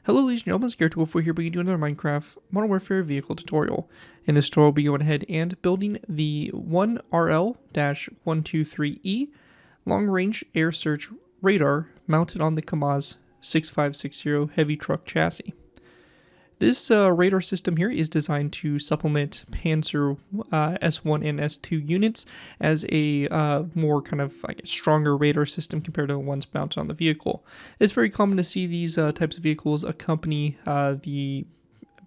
Hello ladies and gentlemen, it's Garrett204 here bringing you another Minecraft Modern Warfare vehicle tutorial. In this tutorial, we'll be going ahead and building the 1RL-123E long-range air search radar mounted on the KAMAZ 6560 heavy truck chassis. This radar system here is designed to supplement Pantsir S1 and S2 units as a more kind of stronger radar system compared to the ones mounted on the vehicle. It's very common to see these types of vehicles accompany the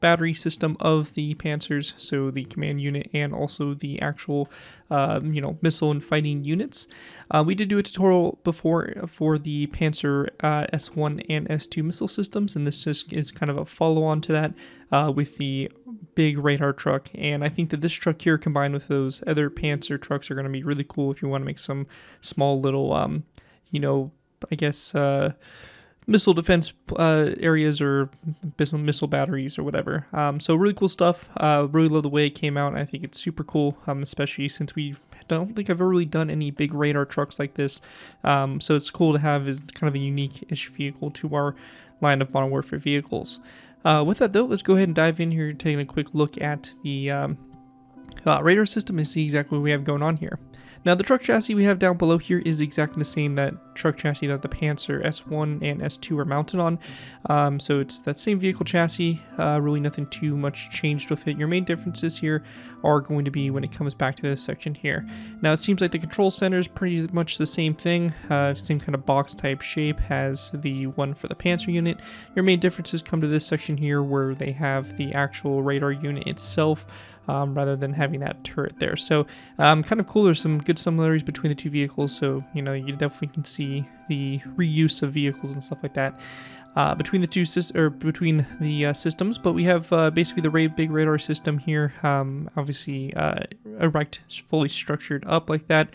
battery system of the Pantsirs, so the command unit and also the actual missile and fighting units. We did do a tutorial before for the Pantsir S1 and S2 missile systems, and this just is kind of a follow-on to that with the big radar truck. And I think that this truck here combined with those other Pantsir trucks are going to be really cool if you want to make some small little missile defense areas or missile batteries or whatever. So really cool stuff. Really love the way it came out. I think it's super cool, especially since I don't think I've ever really done any big radar trucks like this. So it's cool to have as kind of a unique-ish vehicle to our line of Modern Warfare vehicles. With that though, let's go ahead and dive in here, taking a quick look at the radar system and see exactly what we have going on here. Now the truck chassis we have down below here is exactly the same truck chassis that the Pantsir S1 and S2 are mounted on. So it's that same vehicle chassis, really nothing too much changed with it. Your main differences here are going to be when it comes back to this section here. Now it seems like the control center is pretty much the same thing, same kind of box type shape as the one for the Pantsir unit. Your main differences come to this section here where they have the actual radar unit itself, rather than having that turret there. So kind of cool. There's some good similarities between the two vehicles, so you definitely can see the reuse of vehicles and stuff like that between the two systems. But we have basically the big radar system here, obviously erect, fully structured up like that,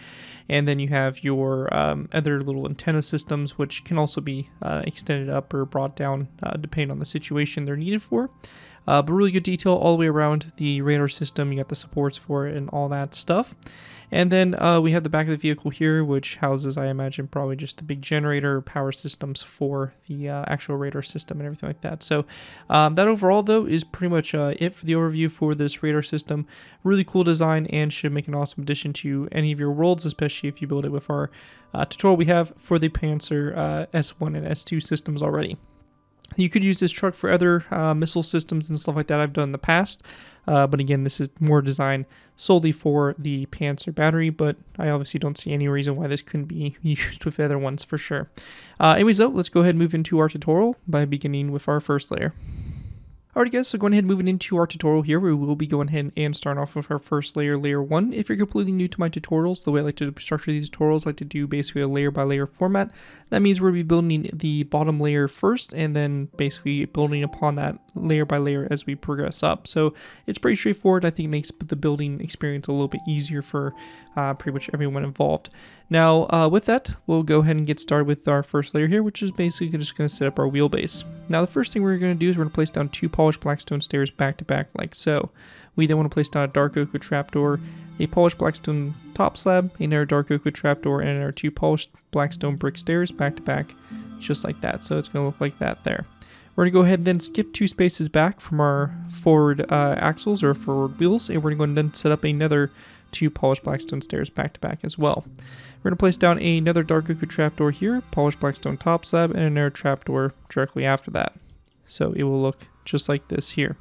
and then you have your other little antenna systems, which can also be extended up or brought down depending on the situation they're needed for. But really good detail all the way around the radar system. You got the supports for it and all that stuff. And then we have the back of the vehicle here, which houses, I imagine, probably just the big generator power systems for the actual radar system and everything like that. So that overall, though, is pretty much it for the overview for this radar system. Really cool design and should make an awesome addition to any of your worlds, especially if you build it with our tutorial we have for the Pantsir S1 and S2 systems already. You could use this truck for other missile systems and stuff like that I've done in the past. But again, this is more designed solely for the Pantsir battery, but I obviously don't see any reason why this couldn't be used with other ones for sure. Anyways though, let's go ahead and move into our tutorial by beginning with our first layer. Alright guys, so going ahead and moving into our tutorial here, we will be going ahead and starting off with our first layer, layer 1. If you're completely new to my tutorials, the way I like to structure these tutorials, I like to do basically a layer by layer format. That means we'll be building the bottom layer first, and then basically building upon that layer by layer as we progress up. So it's pretty straightforward. I think it makes the building experience a little bit easier for pretty much everyone involved. Now, with that, we'll go ahead and get started with our first layer here, which is basically just going to set up our wheelbase. Now, the first thing we're going to do is we're going to place down 2 polished blackstone stairs back to back like so. We then want to place down a dark oak trapdoor, a polished blackstone top slab, another dark oak trapdoor, and our 2 polished blackstone brick stairs back to back, just like that. So it's going to look like that there. We're going to go ahead and then skip 2 spaces back from our forward axles or forward wheels, and we're going to then set up another 2 polished blackstone stairs back to back as well. We're going to place down another dark oak trapdoor here, polished blackstone top slab, and another trapdoor directly after that. So it will look just like this here.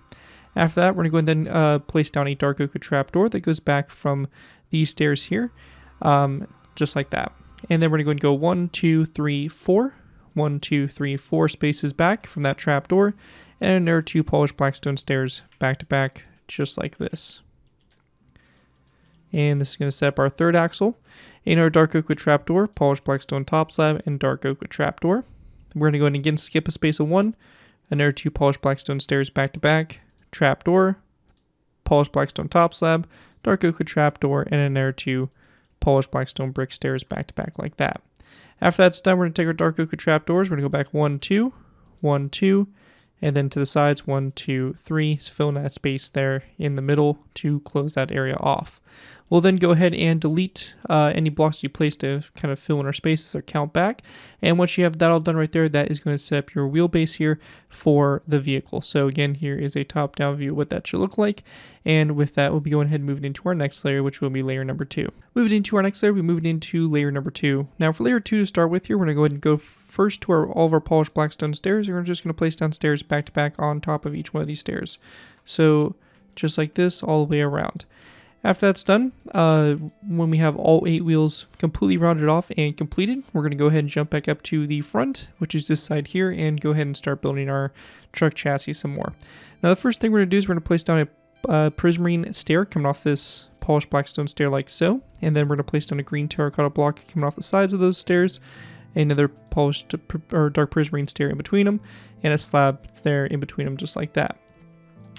After that, we're going to go and then place down a dark oak trapdoor that goes back from these stairs here, just like that. And then we're going to go 1, 2, 3, 4. 1, 2, 3, 4 spaces back from that trapdoor, and there are 2 polished blackstone stairs back to back, just like this. And this is going to set up our third axle. In our dark oak trapdoor, polished blackstone top slab, and dark oak trapdoor. We're going to go ahead and again skip a space of 1, and there are 2 polished blackstone stairs back to back, trapdoor, polished blackstone top slab, dark oak trapdoor, and then there are 2 polished blackstone brick stairs back to back like that. After that's done, we're going to take our dark oak trapdoors. We're going to go back 1, 2, 1, 2, and then to the sides 1, 2, 3. So fill in that space there in the middle to close that area off. We'll then go ahead and delete any blocks you placed to kind of fill in our spaces or count back. And once you have that all done right there, that is going to set up your wheelbase here for the vehicle. So again, here is a top-down view of what that should look like. And with that, we'll be going ahead and moving into our next layer, which will be layer number 2. Moving into our next layer, we moved into layer number 2. Now for layer 2 to start with here, we're going to go ahead and go first to all of our polished black stone stairs. We're just going to place down stairs back to back on top of each one of these stairs. So just like this all the way around. After that's done, when we have all 8 wheels completely rounded off and completed, we're going to go ahead and jump back up to the front, which is this side here, and go ahead and start building our truck chassis some more. Now the first thing we're going to do is we're going to place down a prismarine stair coming off this polished black stone stair like so, and then we're going to place down a green terracotta block coming off the sides of those stairs, another polished or dark prismarine stair in between them, and a slab there in between them just like that.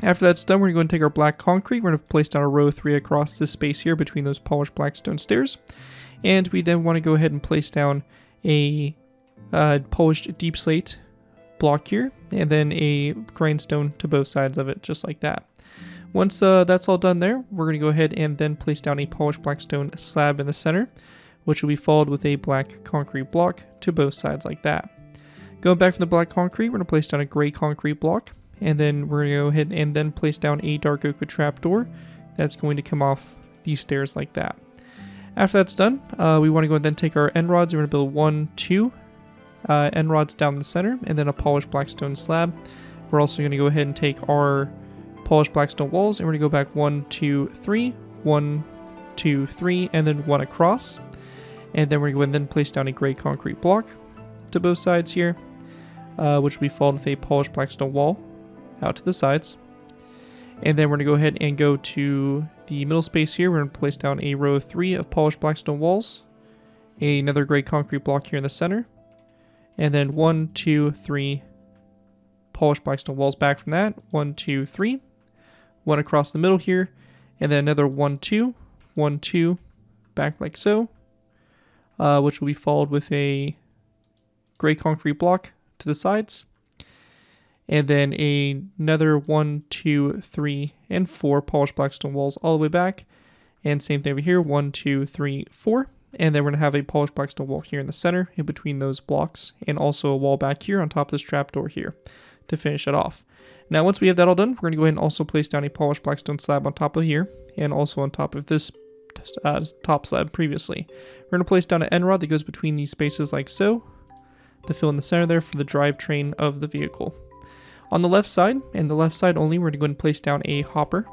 After that's done, we're going to go and take our black concrete. We're going to place down a row 3 across this space here between those polished black stone stairs. And we then want to go ahead and place down a polished deep slate block here, and then a grindstone to both sides of it, just like that. Once that's all done there, we're going to go ahead and then place down a polished black stone slab in the center, which will be followed with a black concrete block to both sides like that. Going back from the black concrete, we're going to place down a gray concrete block. And then we're going to go ahead and then place down a dark oak trapdoor that's going to come off these stairs like that. After that's done, we want to go and then take our end rods. We're going to build 1, 2 end rods down the center, and then a polished black stone slab. We're also going to go ahead and take our polished black stone walls, and we're going to go back 1, 2, 3, 1, 2, 3, and then 1 across. And then we're going to go and then place down a gray concrete block to both sides here, which will be followed with a polished black stone wall out to the sides. And then we're going to go ahead and go to the middle space here. We're going to place down a row 3 of polished black stone walls, another gray concrete block here in the center, and then 1, 2, 3 polished black stone walls back from that. 1, 2, 3, 1 across the middle here, and then another 1, 2, 1, 2 back like so, which will be followed with a gray concrete block to the sides. And then another 1, 2, 3, and 4 polished black stone walls all the way back. And same thing over here, 1, 2, 3, 4. And then we're going to have a polished black stone wall here in the center, in between those blocks. And also a wall back here on top of this trapdoor here to finish it off. Now once we have that all done, we're going to go ahead and also place down a polished black stone slab on top of here. And also on top of this top slab previously. We're going to place down an end rod that goes between these spaces like so, to fill in the center there for the drivetrain of the vehicle. On the left side, and the left side only, we're going to go and place down a hopper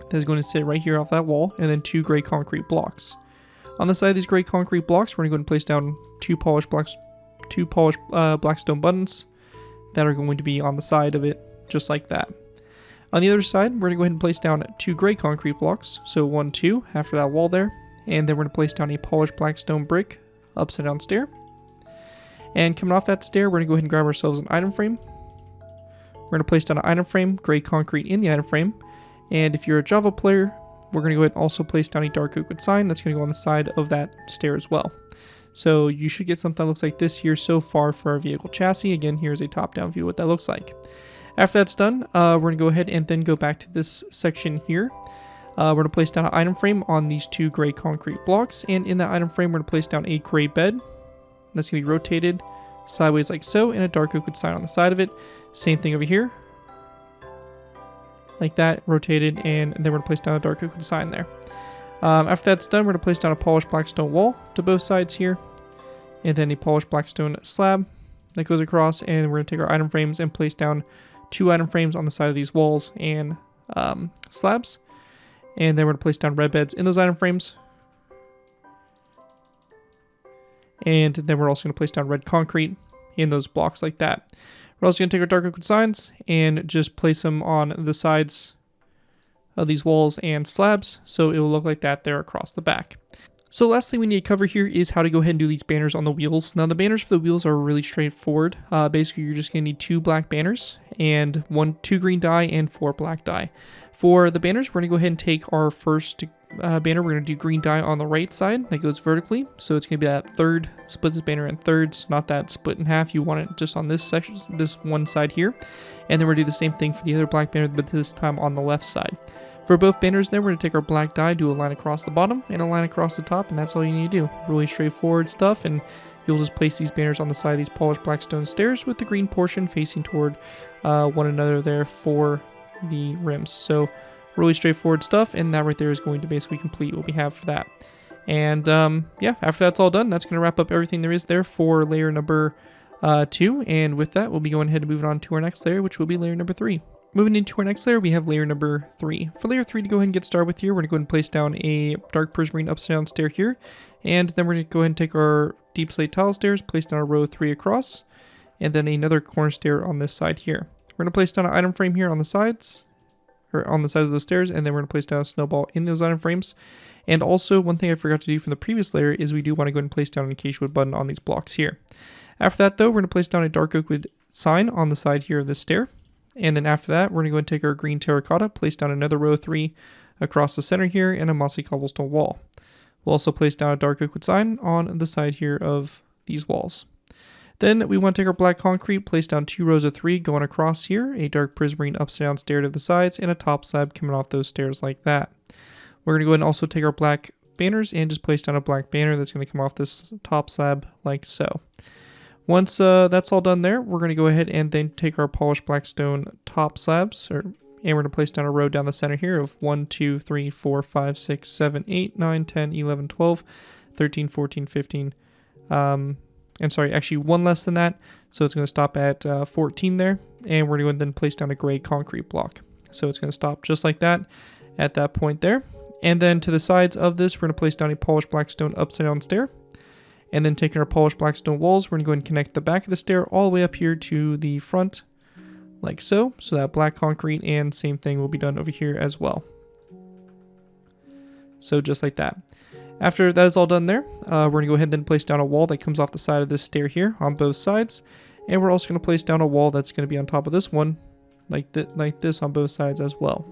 that's going to sit right here off that wall, and then 2 gray concrete blocks. On the side of these gray concrete blocks, we're going to go and place down 2 polished black stone buttons that are going to be on the side of it, just like that. On the other side, we're going to go ahead and place down 2 gray concrete blocks, so 1, 2 after that wall there, and then we're going to place down a polished black stone brick upside down stair. And coming off that stair, we're going to go ahead and grab ourselves an item frame. We're going to place down an item frame, gray concrete in the item frame. And if you're a Java player, we're going to go ahead and also place down a dark oak wood sign that's going to go on the side of that stair as well. So you should get something that looks like this here so far for our vehicle chassis. Again, here's a top-down view of what that looks like. After that's done, we're going to go ahead and then go back to this section here. We're going to place down an item frame on these 2 gray concrete blocks. And in that item frame, we're going to place down a gray bed that's going to be rotated sideways like so, and a dark oak wood sign on the side of it. Same thing over here, like that, rotated, and then we're going to place down a dark oak wood sign there. After that's done, we're going to place down a polished black stone wall to both sides here, and then a polished black stone slab that goes across, and we're going to take our item frames and place down 2 item frames on the side of these walls and slabs, and then we're going to place down red beds in those item frames. And then we're also going to place down red concrete in those blocks like that. We're also going to take our dark oak wood signs and just place them on the sides of these walls and slabs, so it will look like that there across the back. So last thing we need to cover here is how to go ahead and do these banners on the wheels. Now the banners for the wheels are really straightforward. Basically you're just going to need 2 black banners and 2 green dye and 4 black dye. For the banners, we're going to go ahead and take our first banner. We're going to do green dye on the right side that goes vertically. So it's going to be that third, split this banner in thirds, not that split in half. You want it just on this section, this one side here. And then we're going to do the same thing for the other black banner, but this time on the left side. For For both banners there, we're going to take our black die, do a line across the bottom and a line across the top, and that's all you need to do. Really straightforward stuff, and you'll just place these banners on the side of these polished black stone stairs with the green portion facing toward one another there for the rims. So really straightforward stuff, and that right there is going to basically complete what we have for that. And yeah, after that's all done, that's going to wrap up everything there is there for layer number 2. And with that, we'll be going ahead and moving on to our next layer, which will be layer number 3. Moving into our next layer, we have layer number 3. For layer 3 to go ahead and get started with here, we're going to go ahead and place down a dark prismarine upside down stair here. And then we're going to go ahead and take our deep slate tile stairs, place down a row 3 across, and then another corner stair on this side here. We're going to place down an item frame here on the sides, or on the sides of those stairs, and then we're going to place down a snowball in those item frames. And also, one thing I forgot to do from the previous layer is we do want to go ahead and place down an acacia wood button on these blocks here. After that though, we're going to place down a dark oak wood sign on the side here of this stair. And then after that, we're going to go and take our green terracotta, place down another row 3 across the center here, and a mossy cobblestone wall. We'll also place down a dark oak wood sign on the side here of these walls. Then we want to take our black concrete, place down 2 rows of 3 going across here, a dark prismarine upside down stair to the sides, and a top slab coming off those stairs like that. We're going to go ahead and also take our black banners and just place down a black banner that's going to come off this top slab like so. Once that's all done there, we're going to go ahead and then take our polished black stone top slabs, and we're going to place down a row down the center here of 1, 2, 3, 4, 5, 6, 7, 8, 9, 10, 11, 12, 13, 14, 15, and sorry, actually one less than that, so it's going to stop at 14 there, and we're going to then place down a gray concrete block. So it's going to stop just like that at that point there. And then to the sides of this, we're going to place down a polished black stone upside down stair. And then taking our polished black stone walls, we're going to go and connect the back of the stair all the way up here to the front, like so. So that black concrete, and same thing will be done over here as well. So just like that. After that is all done there, we're going to go ahead and then place down a wall that comes off the side of this stair here on both sides. And we're also going to place down a wall that's going to be on top of this one, like this on both sides as well.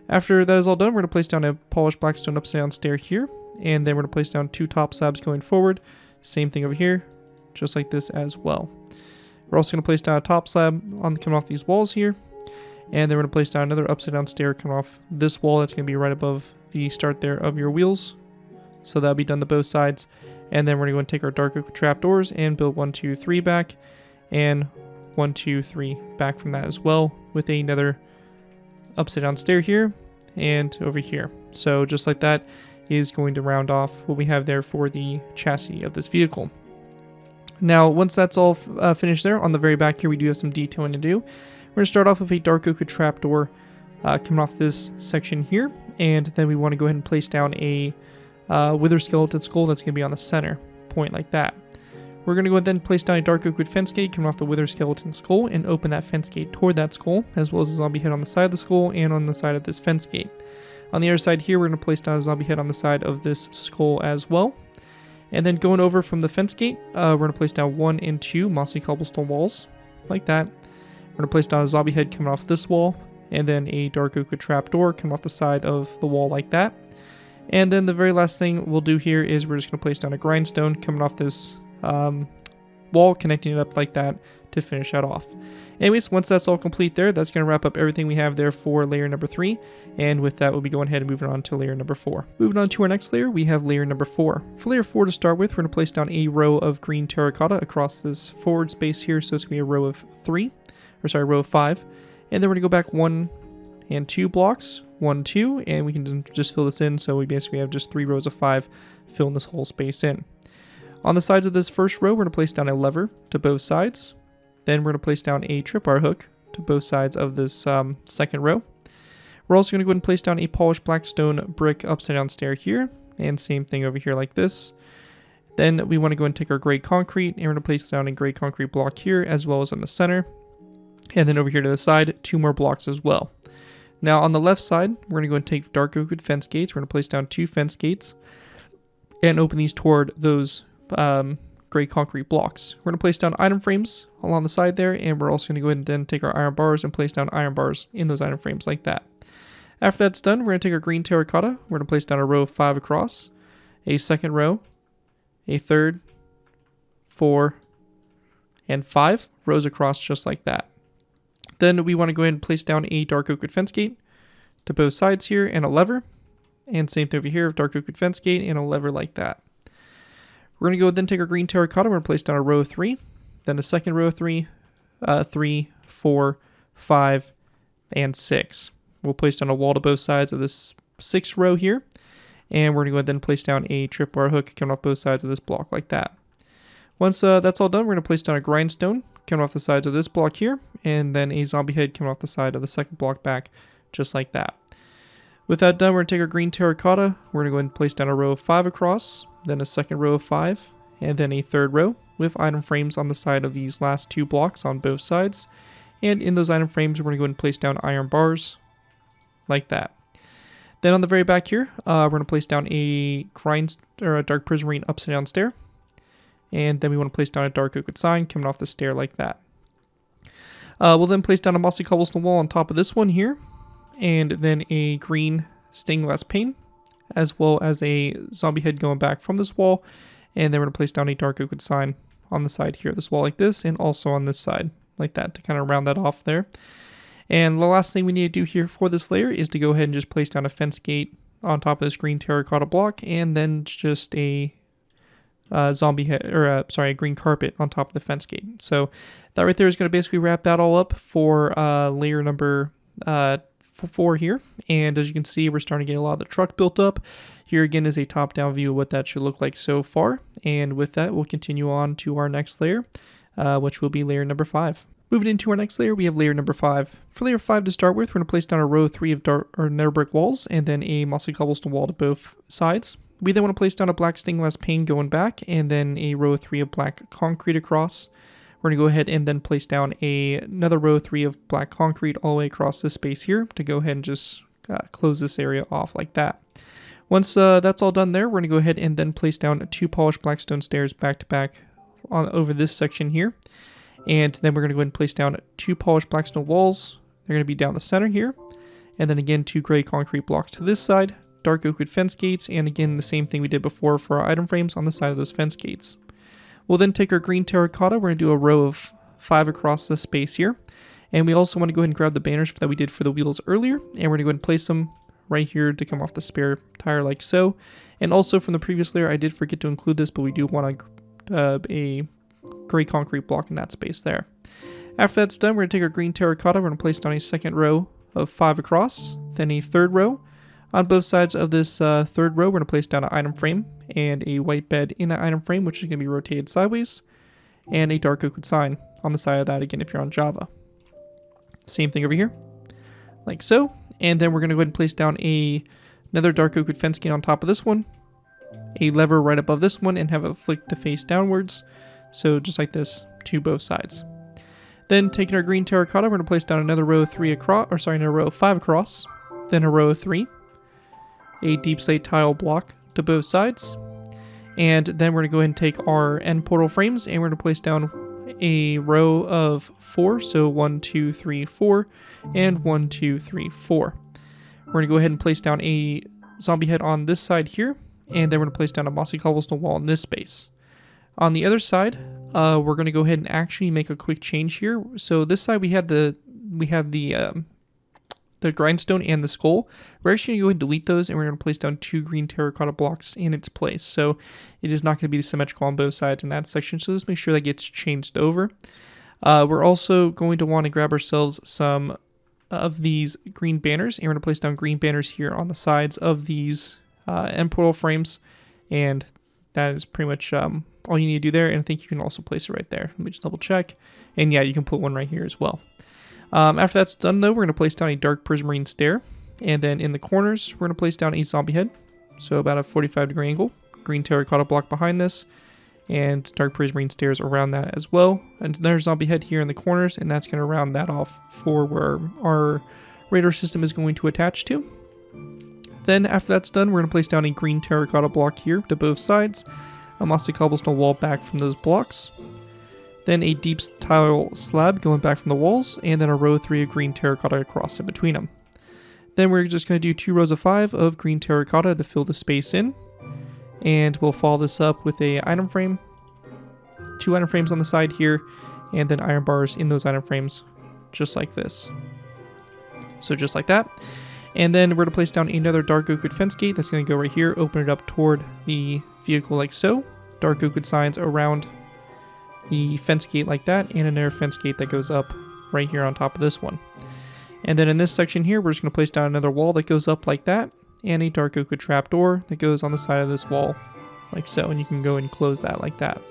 After that is all done, we're going to place down a polished black stone upside down stair here, and then we're going to place down 2 top slabs going forward. Same thing over here, just like this as well. We're also going to place down a top slab coming off these walls here, and then we're going to place down another upside down stair coming off this wall that's going to be right above the start there of your wheels. So that'll be done to both sides. And then we're going to go and take our dark oak trapdoors and build 1, 2, 3 back, and 1, 2, 3 back from that as well, with another upside down stair here and over here. So just like that is going to round off what we have there for the chassis of this vehicle. Now once that's all finished there, on the very back here we do have some detailing to do. We're going to start off with a dark oak trapdoor coming off this section here, and then we want to go ahead and place down a wither skeleton skull that's going to be on the center point like that. We're going to go ahead and then place down a dark oak wood fence gate coming off the wither skeleton skull and open that fence gate toward that skull, as well as a zombie head on the side of the skull and on the side of this fence gate. On the other side here, we're going to place down a zombie head on the side of this skull as well. And then going over from the fence gate, we're going to place down 1 and 2 mossy cobblestone walls, like that. We're going to place down a zombie head coming off this wall, and then a dark oak trapdoor coming off the side of the wall like that. And then the very last thing we'll do here is we're just going to place down a grindstone coming off this wall, connecting it up like that to finish that off. Anyways, once that's all complete there, that's going to wrap up everything we have there for layer number 3. And with that, we'll be going ahead and moving on to layer number 4. Moving on to our next layer, we have layer number 4. For layer 4 to start with, we're going to place down a row of green terracotta across this forward space here. So it's going to be a row of 5. And then we're going to go back 1 and 2 blocks, 1, 2, and we can just fill this in. So we basically have just 3 rows of 5 filling this whole space in. On the sides of this first row, we're going to place down a lever to both sides. Then we're going to place down a tripwire hook to both sides of this second row. We're also going to go ahead and place down a polished black stone brick upside down stair here, and same thing over here like this. Then we want to go and take our gray concrete, and we're going to place down a gray concrete block here as well as in the center. And then over here to the side, 2 more blocks as well. Now on the left side, we're going to go and take dark oak wood fence gates. We're going to place down 2 fence gates and open these toward those gray concrete blocks. We're going to place down item frames along the side there, and we're also going to go ahead and then take our iron bars and place down iron bars in those item frames like that. After that's done, we're going to take our green terracotta. We're going to place down a row of 5 across, a second row, a third, 4, and 5 rows across just like that. Then we want to go ahead and place down a dark oak wood fence gate to both sides here and a lever. And same thing over here, dark oak fence gate and a lever like that. We're going to go then take our green terracotta. We're going to place down a row of 3, then a second row of 3, 3, 4, 5, and 6. We'll place down a wall to both sides of this 6th row here. And we're going to go ahead and then place down a tripwire hook coming off both sides of this block like that. Once that's all done, we're going to place down a grindstone coming off the sides of this block here, and then a zombie head coming off the side of the second block back, just like that. With that done, we're going to take our green terracotta. We're going to go ahead and place down a row of 5 across, then a second row of 5, and then a third row with item frames on the side of these last 2 blocks on both sides. And in those item frames, we're going to go ahead and place down iron bars like that. Then on the very back here, we're going to place down a dark prismarine upside down stair. And then we want to place down a dark oak sign coming off the stair like that. We'll then place down a mossy cobblestone wall on top of this one here. And then a green stained glass pane, as well as a zombie head going back from this wall. And then we're going to place down a dark oak sign on the side here of this wall like this, and also on this side like that to kind of round that off there. And the last thing we need to do here for this layer is to go ahead and just place down a fence gate on top of this green terracotta block, and then just a zombie head, or a green carpet on top of the fence gate. So that right there is going to basically wrap that all up for layer number 4 here. And as you can see, we're starting to get a lot of the truck built up. Here again is a top-down view of what that should look like so far. And with that, we'll continue on to our next layer, which will be layer number 5. Moving into our next layer, we have layer number 5. For layer 5 to start with, we're going to place down a row of 3 of nether brick walls, and then a mossy cobblestone wall to both sides. We then want to place down a black stained glass pane going back, and then a row of 3 of black concrete across. We're going to go ahead and then place down another row of 3 of black concrete all the way across this space here to go ahead and just close this area off like that. Once that's all done there, we're going to go ahead and then place down 2 polished black stone stairs back to back over this section here. And then we're going to go ahead and place down 2 polished black stone walls. They're going to be down the center here. And then again, 2 gray concrete blocks to this side, dark oak wood fence gates, and again, the same thing we did before for our item frames on the side of those fence gates. We'll then take our green terracotta. We're going to do a row of 5 across this space here. And we also want to go ahead and grab the banners that we did for the wheels earlier. And we're going to go ahead and place them right here to come off the spare tire like so. And also from the previous layer, I did forget to include this, but we do want a gray concrete block in that space there. After that's done, we're going to take our green terracotta. We're going to place down a second row of 5 across, then a third row. On both sides of this third row, we're going to place down an item frame and a white bed in that item frame, which is going to be rotated sideways, and a dark oak sign on the side of that again if you're on Java. Same thing over here, like so. And then we're going to go ahead and place down another dark oak fence gate on top of this one, a lever right above this one, and have it flick to face downwards. So just like this to both sides. Then taking our green terracotta, we're going to place down another row of 3 across, or sorry, another row of 5 across, then a row of 3, a deep slate tile block to both sides, and then we're going to go ahead and take our end portal frames, and we're going to place down a row of 4, so 1, 2, 3, 4, and 1, 2, 3, 4. We're going to go ahead and place down a zombie head on this side here, and then we're going to place down a mossy cobblestone wall in this space. On the other side, we're going to go ahead and actually make a quick change here. So this side we had the grindstone and the skull. We're actually going to go ahead and delete those, and we're going to place down 2 green terracotta blocks in its place. So it is not going to be symmetrical on both sides in that section. So let's make sure that gets changed over. We're also going to want to grab ourselves some of these green banners, and we're going to place down green banners here on the sides of these end portal frames, and that is pretty much all you need to do there, and I think you can also place it right there. Let me just double check. And yeah, you can put one right here as well. After that's done though, we're going to place down a dark prismarine stair, and then in the corners, we're going to place down a zombie head. So about a 45-degree angle, green terracotta block behind this, and dark prismarine stairs around that as well. And another zombie head here in the corners, and that's going to round that off for where our radar system is going to attach to. Then after that's done, we're going to place down a green terracotta block here to both sides, a mossy cobblestone wall back from those blocks, then a deep tile slab going back from the walls, and then a row 3 of green terracotta across in between them. Then we're just going to do 2 rows of 5 of green terracotta to fill the space in, and we'll follow this up with a item frame, 2 item frames on the side here, and then iron bars in those item frames, just like this. So just like that. And then we're going to place down another dark oak wood fence gate that's going to go right here, open it up toward the vehicle like so. Dark oak wood signs around the fence gate like that, and another fence gate that goes up right here on top of this one. And then in this section here, we're just going to place down another wall that goes up like that, and a dark oak wood trapdoor that goes on the side of this wall like so, and you can go and close that like that.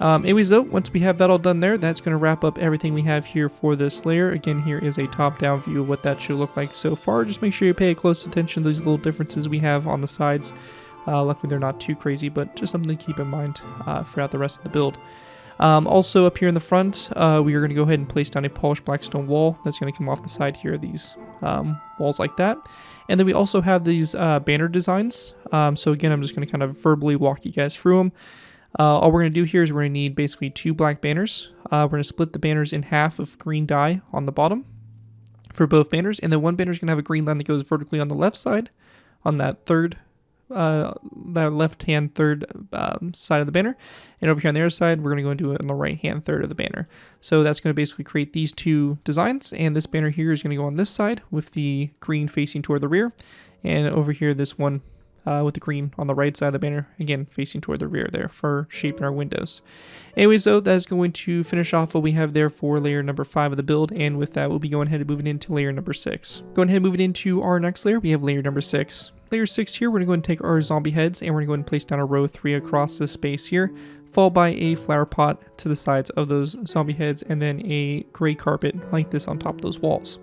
Anyways though, once we have that all done there, that's going to wrap up everything we have here for this layer. Again, here is a top-down view of what that should look like so far. Just make sure you pay close attention to these little differences we have on the sides. Luckily they're not too crazy, but just something to keep in mind throughout the rest of the build. Also up here in the front, we are going to go ahead and place down a polished black stone wall that's going to come off the side here of these walls like that. And then we also have these banner designs. So again, I'm just going to kind of verbally walk you guys through them. All we're going to do here is we're going to need basically 2 black banners. We're going to split the banners in half of green dye on the bottom for both banners. And then one banner is going to have a green line that goes vertically on the left side, on that that left-hand third side of the banner. And over here on the other side, we're going to go and do it on the right-hand third of the banner. So that's going to basically create these 2 designs. And this banner here is going to go on this side with the green facing toward the rear. And over here, this one with the green on the right side of the banner, again, facing toward the rear there for shaping our windows. Anyways, though, that is going to finish off what we have there for layer number 5 of the build, and with that, we'll be going ahead and moving into layer number 6. Going ahead and moving into our next layer, we have layer number 6. Layer 6 here, we're going to go and take our zombie heads, and we're going to go and place down a row 3 across this space here, followed by a flower pot to the sides of those zombie heads, and then a gray carpet like this on top of those walls.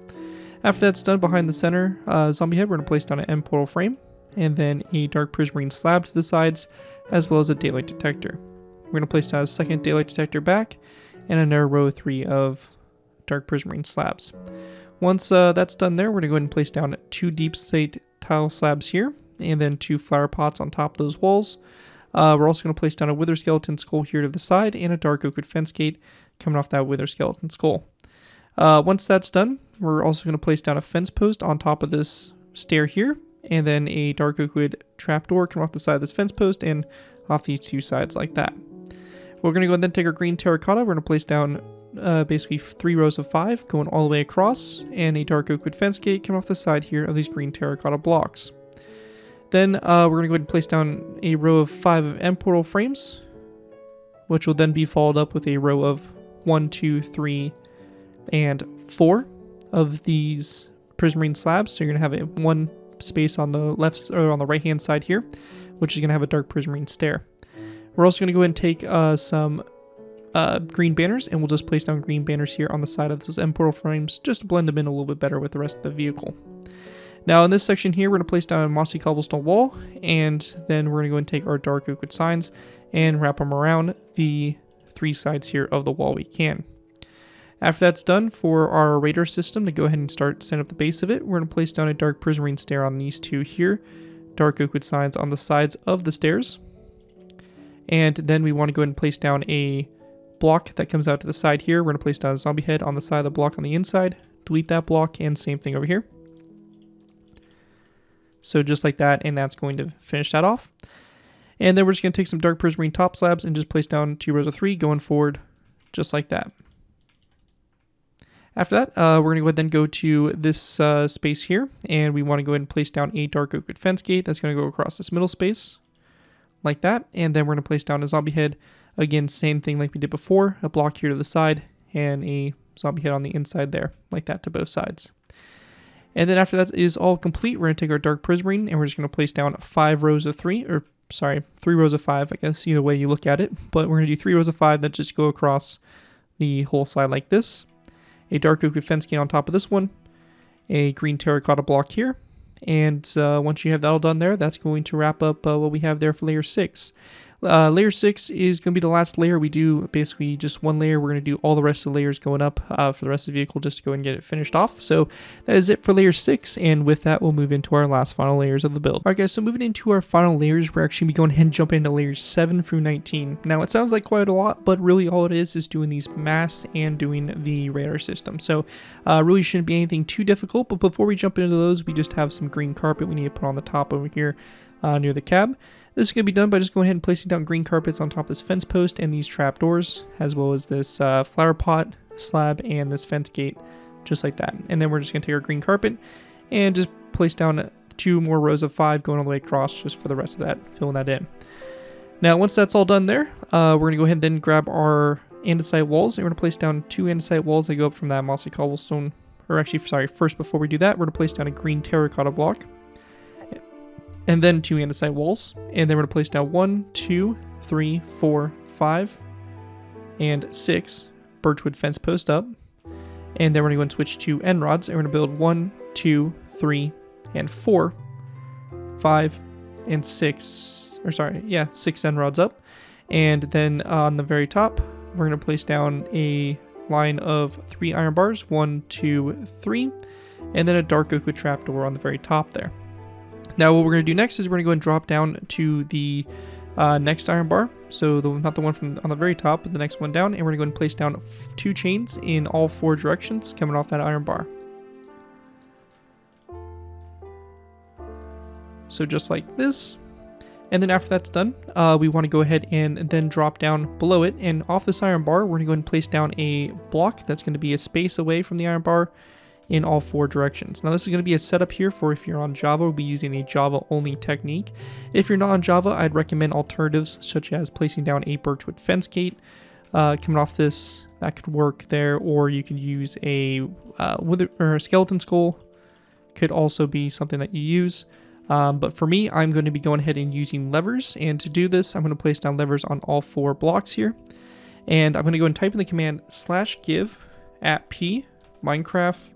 After that's done, behind the center zombie head, we're going to place down an end portal frame, and then a dark prismarine slab to the sides, as well as a daylight detector. We're going to place down a second daylight detector back, and another row 3 of dark prismarine slabs. Once that's done there, we're going to go ahead and place down 2 deep slate tile slabs here, and then 2 flower pots on top of those walls. We're also going to place down a wither skeleton skull here to the side, and a dark oak wood fence gate coming off that wither skeleton skull. Once that's done, we're also going to place down a fence post on top of this stair here, and then a dark oak wood trapdoor coming off the side of this fence post and off these 2 sides like that. We're going to go and then take our green terracotta. We're going to place down basically 3 rows of 5 going all the way across, and a dark oak wood fence gate coming off the side here of these green terracotta blocks. Then we're going to go ahead and place down a row of 5 of end portal frames, which will then be followed up with a row of 1, 2, 3, and 4 of these prismarine slabs. So you're going to have one space on the left or on the right hand side here, which is going to have a dark prismarine stair. We're also going to go ahead and take some green banners, and we'll just place down green banners here on the side of those end portal frames just to blend them in a little bit better with the rest of the vehicle. Now in this section here, we're going to place down a mossy cobblestone wall, and then we're going to go and take our dark oak wood signs and wrap them around the 3 sides here of the wall we can. After that's done, for our radar system to go ahead and start setting up the base of it, we're going to place down a dark prismarine stair on these 2 here, dark oak wood signs on the sides of the stairs, and then we want to go ahead and place down a block that comes out to the side here. We're going to place down a zombie head on the side of the block on the inside, delete that block, and same thing over here. So just like that, and that's going to finish that off. And then we're just going to take some dark prismarine top slabs and just place down 2 rows of 3 going forward just like that. After that, we're going to go ahead and go to this space here, and we want to go ahead and place down a dark oak wood fence gate that's going to go across this middle space, like that. And then we're going to place down a zombie head, again, same thing like we did before, a block here to the side, and a zombie head on the inside there, like that to both sides. And then after that is all complete, we're going to take our dark prismarine, and we're just going to place down 3 rows of 5, I guess, either way you look at it. But we're going to do 3 rows of 5 that just go across the whole side like this. A dark oak wood fence gate on top of this one, a green terracotta block here, and once you have that all done there, that's going to wrap up what we have there for layer 6. Layer 6 is going to be the last layer. We do basically just one layer. We're going to do all the rest of the layers going up for the rest of the vehicle just to go and get it finished off. So that is it for layer 6, and with that, we'll move into our last final layers of the build. Alright guys, so moving into our final layers, we're actually going ahead and jumping into layers 7 through 19. Now it sounds like quite a lot, but really all it is doing these masts and doing the radar system. So really shouldn't be anything too difficult, but before we jump into those, we just have some green carpet we need to put on the top over here near the cab. This is going to be done by just going ahead and placing down green carpets on top of this fence post and these trapdoors, as well as this flower pot slab and this fence gate, just like that. And then we're just going to take our green carpet and just place down 2 more rows of 5 going all the way across just for the rest of that, filling that in. Now, once that's all done there, we're going to go ahead and then grab our andesite walls, and we're going to place down 2 andesite walls that go up from that mossy cobblestone. Or actually, sorry, first before we do that, we're going to place down a green terracotta block, and then 2 andesite walls, and then we're going to place down 1, 2, 3, 4, 5, and 6 birchwood fence posts up, and then we're going to go and switch to end rods, and we're going to build 1, 2, 3, and 4, 5, and 6. Or sorry, yeah, 6 end rods up, and then on the very top, we're going to place down a line of 3 iron bars, 1, 2, 3, and then a dark oak wood trapdoor on the very top there. Now what we're going to do next is we're going to go and drop down to the next iron bar, so not the one from on the very top, but the next one down, and we're going to go and place down 2 chains in all 4 directions coming off that iron bar. So just like this. And then after that's done, we want to go ahead and then drop down below it, and off this iron bar, we're going to go ahead and place down a block that's going to be a space away from the iron bar in all 4 directions. Now this is going to be a setup here for if you're on Java, we'll be using a Java only technique. If you're not on Java, I'd recommend alternatives such as placing down a birchwood fence gate coming off this. That could work there, or you could use a skeleton skull, could also be something that you use. But for me, I'm going to be going ahead and using levers, and to do this, I'm going to place down levers on all 4 blocks here, and I'm going to go and type in the command /give @p Minecraft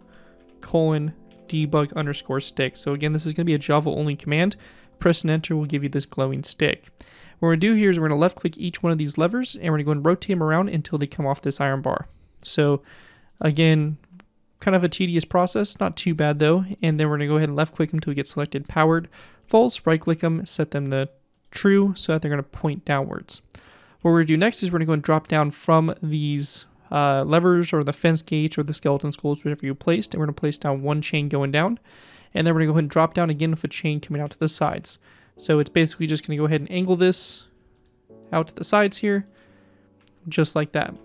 :debug_stick. So again, this is going to be a Java only command. Press and enter will give you this glowing stick. What we're going to do here is we're going to left click each one of these levers, and we're going to go and rotate them around until they come off this iron bar. So again, kind of a tedious process, not too bad though. And then we're going to go ahead and left click them until we get selected powered, false, right click them, set them to true so that they're going to point downwards. What we're going to do next is we're going to go and drop down from these levers or the fence gates or the skeleton skulls, whatever you placed, and we're going to place down 1 chain going down, and then we're going to go ahead and drop down again with a chain coming out to the sides. So it's basically just going to go ahead and angle this out to the sides here, just like that.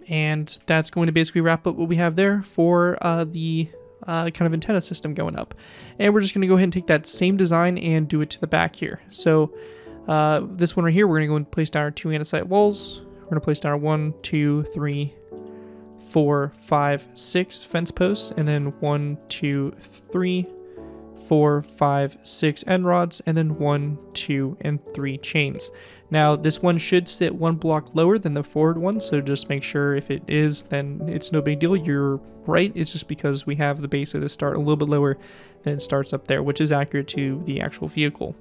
And that's going to basically wrap up what we have there for the kind of antenna system going up. And we're just going to go ahead and take that same design and do it to the back here. So this one right here, we're going to go and place down our 2 andesite walls. We're going to place down our 1, 2, 3, 4, 5, 6 fence posts, and then 1, 2, 3, 4, 5, 6 end rods, and then 1, 2, and 3 chains. Now this one should sit 1 block lower than the forward one, so just make sure if it is, then it's no big deal. You're right, it's just because we have the base of this start a little bit lower than it starts up there, which is accurate to the actual vehicle.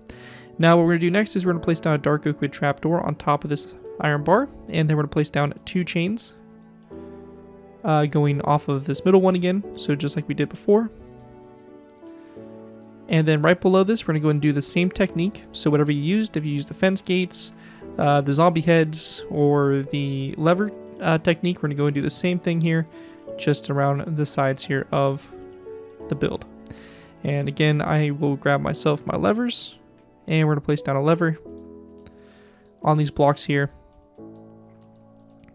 Now what we're going to do next is we're going to place down a dark oak wood trapdoor on top of this iron bar, and then we're going to place down 2 chains going off of this middle one again, so just like we did before. And then right below this, we're going to go and do the same technique. So whatever you used, if you used the fence gates, the zombie heads, or the lever technique, we're going to go and do the same thing here, just around the sides here of the build. And again, I will grab myself my levers, and we're going to place down a lever on these blocks here.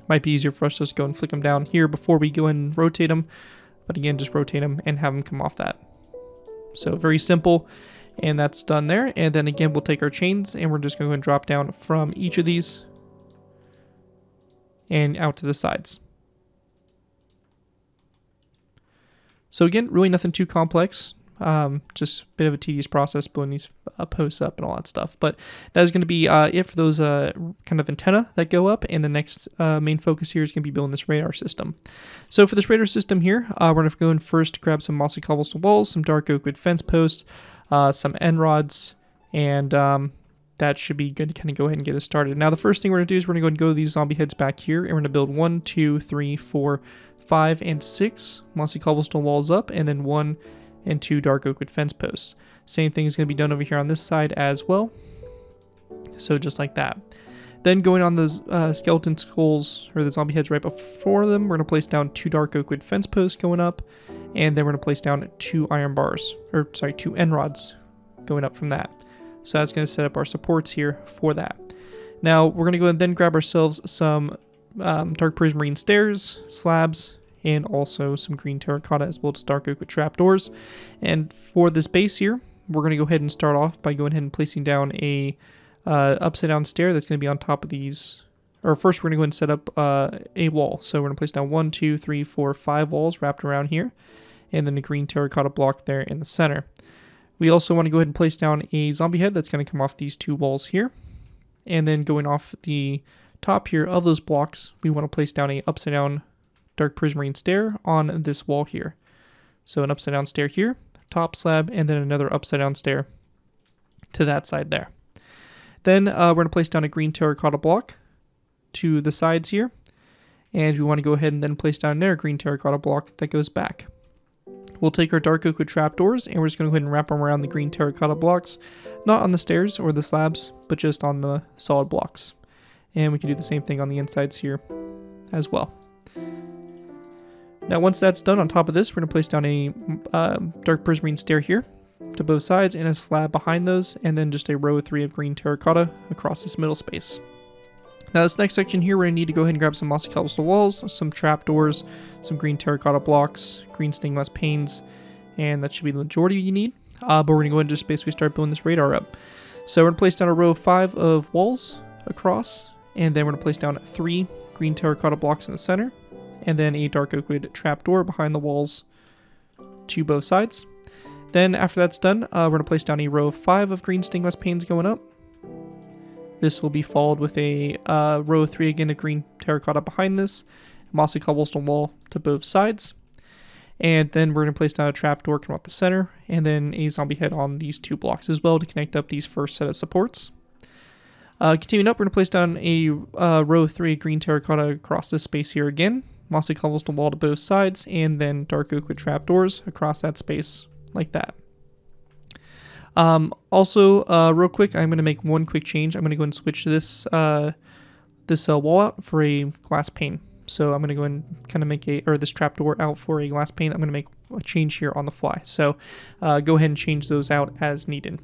Might be easier for us to just go and flick them down here before we go and rotate them. But again, just rotate them and have them come off that. So very simple, and that's done there. And then again, we'll take our chains and we're just going to go and drop down from each of these and out to the sides. So again, really nothing too complex. Just a bit of a tedious process building these posts up and all that stuff. But that is going to be it for those kind of antenna that go up. And the next main focus here is going to be building this radar system. So for this radar system here, we're going to go in first, grab some mossy cobblestone walls, some dark oak wood fence posts, some end rods, and that should be good to kind of go ahead and get us started. Now the first thing we're going to do is we're going to go to these zombie heads back here, and we're going to build 1, 2, 3, 4, 5, and 6 mossy cobblestone walls up, and then 1 and 2 dark oak wood fence posts. Same thing is going to be done over here on this side as well. So just like that. Then going on the skeleton skulls, or the zombie heads right before them, we're going to place down 2 dark oak wood fence posts going up, and then we're going to place down 2 iron bars, or sorry, 2 end rods going up from that. So that's going to set up our supports here for that. Now we're going to go and then grab ourselves some dark prismarine stairs, slabs, and also some green terracotta as well as dark oak with trapdoors. And for this base here, we're going to go ahead and start off by going ahead and placing down a upside down stair that's going to be on top of these. Or first, we're going to go ahead and set up a wall. So we're going to place down 1, 2, 3, 4, 5 walls wrapped around here, and then a green terracotta block there in the center. We also want to go ahead and place down a zombie head that's going to come off these 2 walls here. And then going off the top here of those blocks, we want to place down a upside down dark prismarine stair on this wall here. So an upside down stair here, top slab, and then another upside down stair to that side there. Then we're going to place down a green terracotta block to the sides here. And we want to go ahead and then place down another green terracotta block that goes back. We'll take our dark oak wood trapdoors, and we're just going to go ahead and wrap them around the green terracotta blocks, not on the stairs or the slabs, but just on the solid blocks. And we can do the same thing on the insides here as well. Now once that's done, on top of this, we're going to place down a dark prismarine stair here to both sides and a slab behind those, and then just a row of 3 of green terracotta across this middle space. Now this next section here, we're going to need to go ahead and grab some mossy cobblestone walls, some trapdoors, some green terracotta blocks, green stained glass panes, and that should be the majority you need. But we're going to go ahead and just basically start building this radar up. So we're going to place down a row of 5 of walls across, and then we're going to place down 3 green terracotta blocks in the center, and then a dark oak wood trapdoor behind the walls to both sides. Then after that's done, we're going to place down a row of 5 of green stained glass panes going up. This will be followed with a row of 3 again of green terracotta behind this, mossy cobblestone wall to both sides. And then we're going to place down a trapdoor coming off the center, and then a zombie head on these 2 blocks as well to connect up these first set of supports. Continuing up, we're going to place down a row of 3 green terracotta across this space here again, mossy cobblestone wall to both sides, and then dark oak wood trapdoors across that space like that. Also, real quick, I'm going to make one quick change. I'm going to go and switch this wall out for a glass pane. So I'm going to go and kind of make this trapdoor out for a glass pane. I'm going to make a change here on the fly. So go ahead and change those out as needed.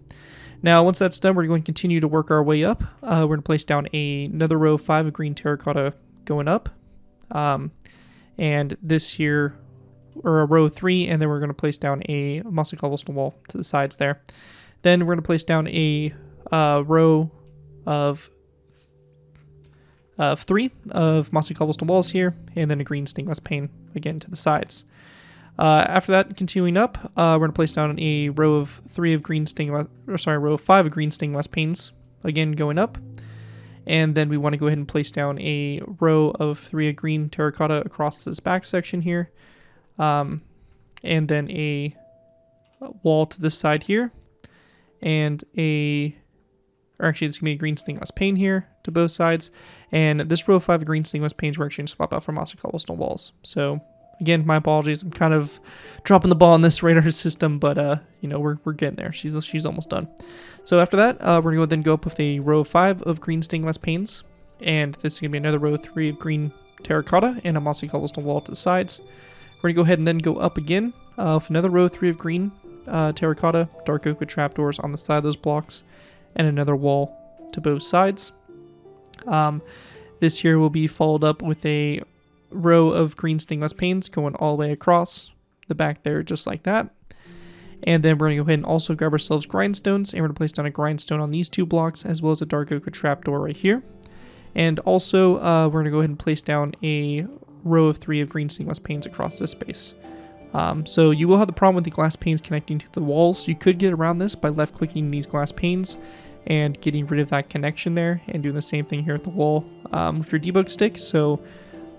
Now, once that's done, we're going to continue to work our way up. We're going to place down another row of 5 of green terracotta going up. And this here, or a row of 3, and then we're going to place down a mossy cobblestone wall to the sides there. Then we're going to place down a row of 3 of mossy cobblestone walls here, and then a green stained glass pane again to the sides. After that, continuing up, we're going to place down a row of 5 of green stained glass panes again going up, and then we want to go ahead and place down a row of 3 of green terracotta across this back section here, and then a wall to this side here. And there's going to be a green stained glass pane here to both sides. And this row of 5 green stained glass panes we're actually going to swap out for mossy cobblestone walls. So, again, my apologies. I'm kind of dropping the ball on this radar system, but, we're getting there. She's almost done. So after that, we're going to then go up with a row of 5 of green stained glass panes. And this is going to be another row of 3 of green terracotta and a mossy cobblestone wall to the sides. We're going to go ahead and then go up again with another row of 3 of green terracotta, dark oak wood trapdoors on the side of those blocks, and another wall to both sides. This here will be followed up with a row of green stained glass panes going all the way across the back there, just like that. And then we're going to go ahead and also grab ourselves grindstones, and we're going to place down a grindstone on these 2 blocks, as well as a dark oak wood trapdoor right here. And also, we're going to go ahead and place down a row of 3 of green stained glass panes across this space. So you will have the problem with the glass panes connecting to the walls. You could get around this by left-clicking these glass panes and getting rid of that connection there, and doing the same thing here at the wall with your debug stick. So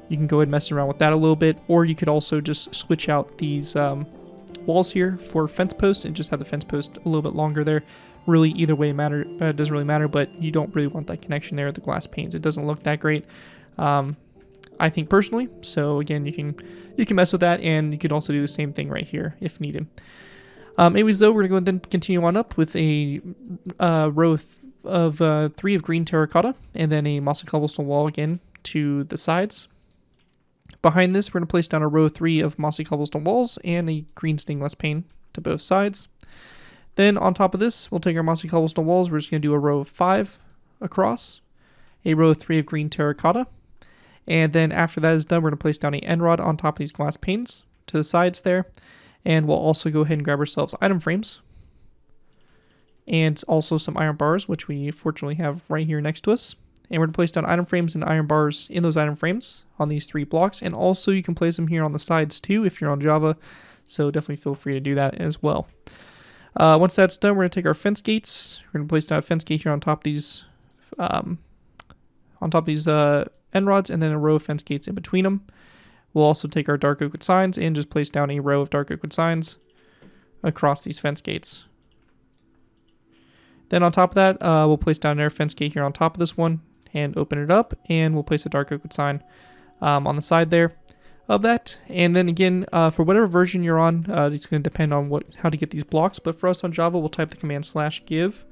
you can go ahead and mess around with that a little bit, or you could also just switch out these walls here for fence posts and just have the fence post a little bit longer there. Really, either way doesn't really matter, but you don't really want that connection there with the glass panes. It doesn't look that great, I think, personally. So again, you can mess with that, and you could also do the same thing right here if needed. Anyways, though, we're going to go and then continue on up with a row of 3 of green terracotta, and then a mossy cobblestone wall again to the sides. Behind this, we're going to place down a row of 3 of mossy cobblestone walls and a green stained glass pane to both sides. Then on top of this, we'll take our mossy cobblestone walls. We're just going to do a row of 5 across, a row of 3 of green terracotta, And then after that is done, we're going to place down an end rod on top of these glass panes to the sides there. And we'll also go ahead and grab ourselves item frames. And also some iron bars, which we fortunately have right here next to us. And we're going to place down item frames and iron bars in those item frames on these 3 blocks. And also you can place them here on the sides too if you're on Java. So definitely feel free to do that as well. Once that's done, we're going to take our fence gates. We're going to place down a fence gate here on top of these end rods, and then a row of fence gates in between them. We'll also take our dark oak wood signs and just place down a row of dark oak wood signs across these fence gates. Then on top of that, we'll place down our fence gate here on top of this one and open it up, and we'll place a dark oak wood sign on the side there of that. And then again, for whatever version you're on, it's going to depend on how to get these blocks. But for us on Java, we'll type the command /give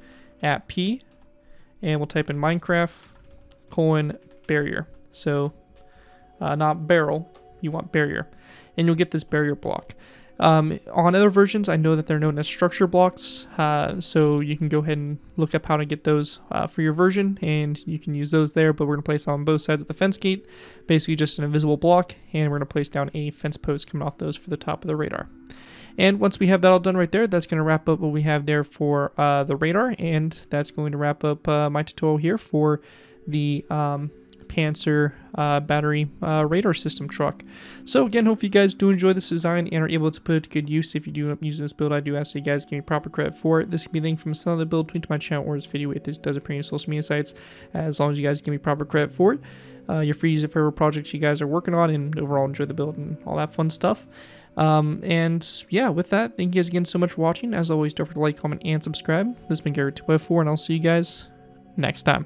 at p, and we'll type in Minecraft :barrier. So not barrel, you want barrier, and you'll get this barrier block. On other versions, I know that they're known as structure blocks, so you can go ahead and look up how to get those for your version, and you can use those there. But we're going to place on both sides of the fence gate, basically just an invisible block, and we're going to place down a fence post coming off those for the top of the radar. And once we have that all done right there, that's going to wrap up what we have there for the radar, and that's going to wrap up my tutorial here for the Pantsir battery radar system truck. So again, hope you guys do enjoy this design and are able to put it to good use. If you do end up using this build, I do ask you guys give me proper credit for it. This can be linked from some of the build tweet to my channel or this video if this does appear in your social media sites. As long as you guys give me proper credit for it, you're free to use it for whatever projects you guys are working on and overall enjoy the build and all that fun stuff. And yeah, with that, thank you guys again so much for watching. As always, don't forget to like, comment, and subscribe. This has been Garrett254, and I'll see you guys next time.